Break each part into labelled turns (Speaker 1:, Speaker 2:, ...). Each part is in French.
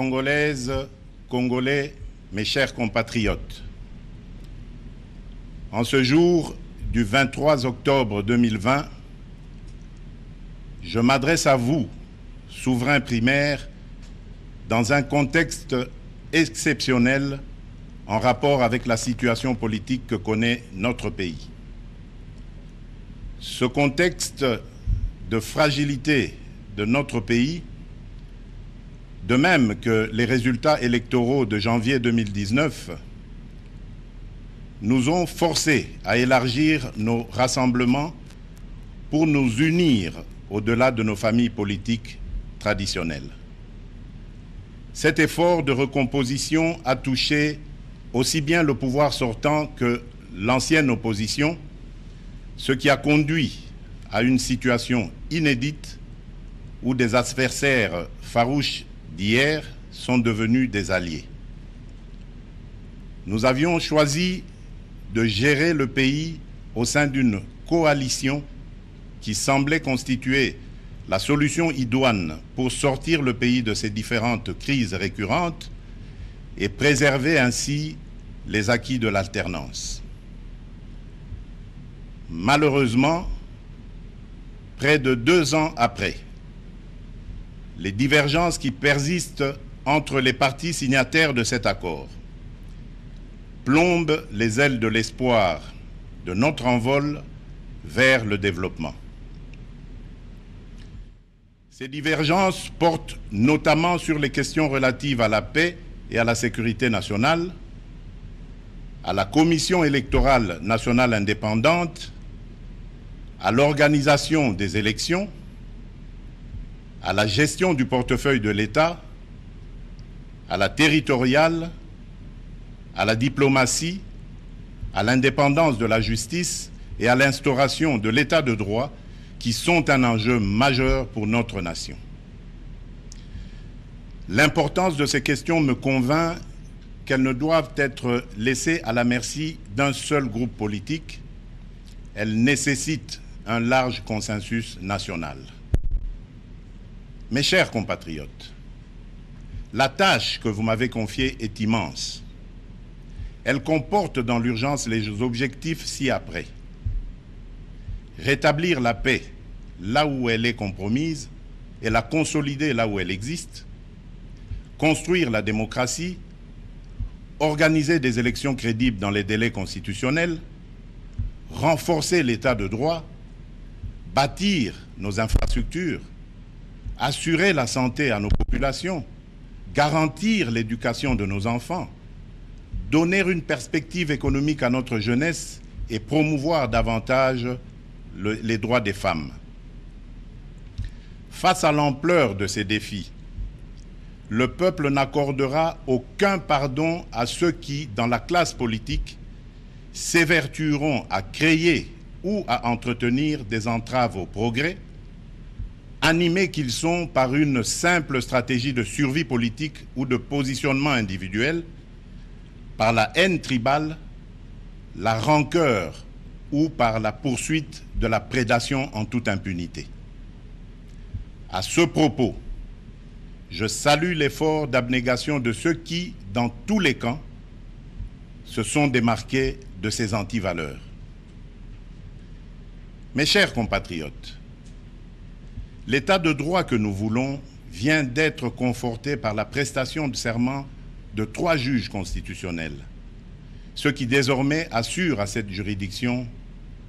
Speaker 1: Congolaises, Congolais, mes chers compatriotes, en ce jour du 23 octobre 2020, je m'adresse à vous, souverains primaires, dans un contexte exceptionnel en rapport avec la situation politique que connaît notre pays. Ce contexte de fragilité de notre pays, de même que les résultats électoraux de janvier 2019, nous ont forcés à élargir nos rassemblements pour nous unir au-delà de nos familles politiques traditionnelles. Cet effort de recomposition a touché aussi bien le pouvoir sortant que l'ancienne opposition, ce qui a conduit à une situation inédite où des adversaires farouches d'hier sont devenus des alliés. Nous avions choisi de gérer le pays au sein d'une coalition qui semblait constituer la solution idoine pour sortir le pays de ces différentes crises récurrentes et préserver ainsi les acquis de l'alternance. Malheureusement, près de 2 ans après, les divergences qui persistent entre les partis signataires de cet accord plombent les ailes de l'espoir de notre envol vers le développement. Ces divergences portent notamment sur les questions relatives à la paix et à la sécurité nationale, à la Commission électorale nationale indépendante, à l'organisation des élections, à la gestion du portefeuille de l'État, à la territoriale, à la diplomatie, à l'indépendance de la justice et à l'instauration de l'État de droit qui sont un enjeu majeur pour notre nation. L'importance de ces questions me convainc qu'elles ne doivent être laissées à la merci d'un seul groupe politique. Elles nécessitent un large consensus national. Mes chers compatriotes, la tâche que vous m'avez confiée est immense. Elle comporte dans l'urgence les objectifs ci-après. Rétablir la paix là où elle est compromise et la consolider là où elle existe. Construire la démocratie. Organiser des élections crédibles dans les délais constitutionnels. Renforcer l'état de droit. Bâtir nos infrastructures. Assurer la santé à nos populations. Garantir l'éducation de nos enfants. Donner une perspective économique à notre jeunesse et promouvoir davantage les droits des femmes. Face à l'ampleur de ces défis, le peuple n'accordera aucun pardon à ceux qui, dans la classe politique, s'évertueront à créer ou à entretenir des entraves au progrès, animés qu'ils sont par une simple stratégie de survie politique ou de positionnement individuel, par la haine tribale, la rancœur ou par la poursuite de la prédation en toute impunité. À ce propos, je salue l'effort d'abnégation de ceux qui, dans tous les camps, se sont démarqués de ces antivaleurs. Mes chers compatriotes, l'état de droit que nous voulons vient d'être conforté par la prestation de serment de 3 juges constitutionnels, ce qui désormais assure à cette juridiction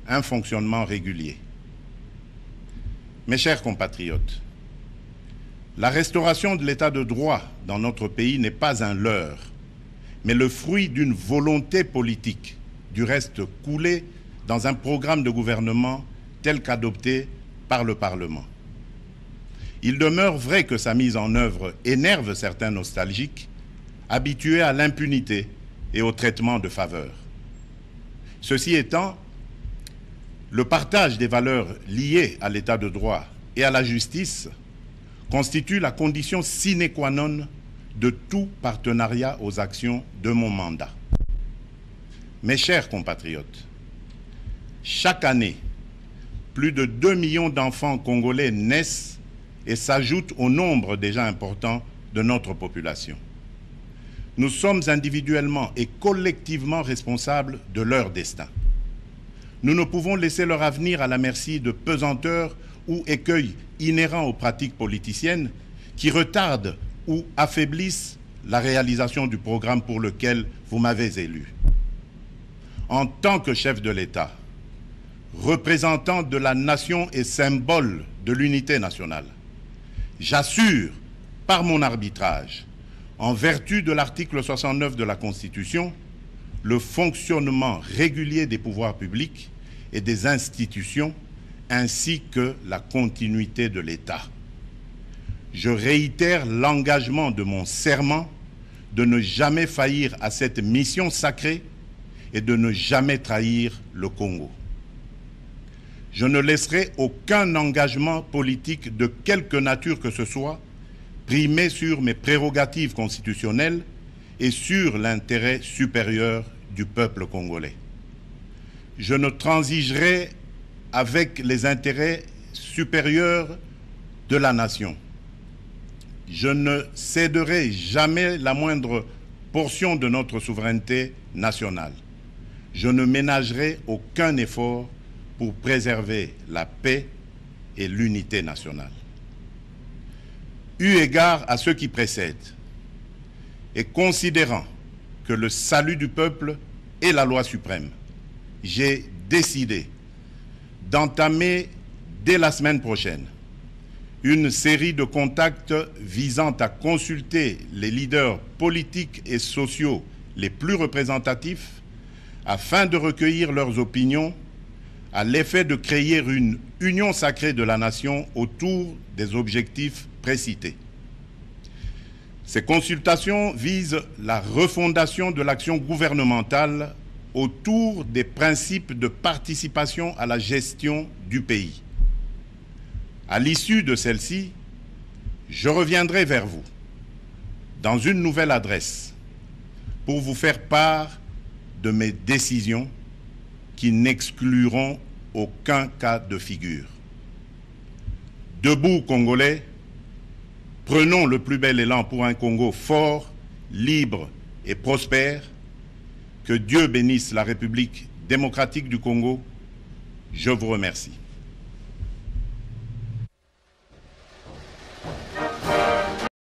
Speaker 1: un fonctionnement régulier. Mes chers compatriotes, la restauration de l'état de droit dans notre pays n'est pas un leurre, mais le fruit d'une volonté politique, du reste coulée dans un programme de gouvernement tel qu'adopté par le Parlement. Il demeure vrai que sa mise en œuvre énerve certains nostalgiques, habitués à l'impunité et au traitement de faveur. Ceci étant, le partage des valeurs liées à l'état de droit et à la justice constitue la condition sine qua non de tout partenariat aux actions de mon mandat. Mes chers compatriotes, chaque année, plus de 2 millions d'enfants congolais naissent et s'ajoutent au nombre déjà important de notre population. Nous sommes individuellement et collectivement responsables de leur destin. Nous ne pouvons laisser leur avenir à la merci de pesanteurs ou écueils inhérents aux pratiques politiciennes qui retardent ou affaiblissent la réalisation du programme pour lequel vous m'avez élu. En tant que chef de l'État, représentant de la nation et symbole de l'unité nationale, j'assure par mon arbitrage, en vertu de l'article 69 de la Constitution, le fonctionnement régulier des pouvoirs publics et des institutions, ainsi que la continuité de l'État. Je réitère l'engagement de mon serment de ne jamais faillir à cette mission sacrée et de ne jamais trahir le Congo. Je ne laisserai aucun engagement politique de quelque nature que ce soit primer sur mes prérogatives constitutionnelles et sur l'intérêt supérieur du peuple congolais. Je ne transigerai avec les intérêts supérieurs de la nation. Je ne céderai jamais la moindre portion de notre souveraineté nationale. Je ne ménagerai aucun effort pour préserver la paix et l'unité nationale. Eu égard à ce qui précède, et considérant que le salut du peuple est la loi suprême, j'ai décidé d'entamer dès la semaine prochaine une série de contacts visant à consulter les leaders politiques et sociaux les plus représentatifs afin de recueillir leurs opinions à l'effet de créer une union sacrée de la nation autour des objectifs précités. Ces consultations visent la refondation de l'action gouvernementale autour des principes de participation à la gestion du pays. À l'issue de celle-ci, je reviendrai vers vous dans une nouvelle adresse pour vous faire part de mes décisions qui n'excluront aucun cas de figure. Debout, Congolais, prenons le plus bel élan pour un Congo fort, libre et prospère. Que Dieu bénisse la République démocratique du Congo. Je vous remercie.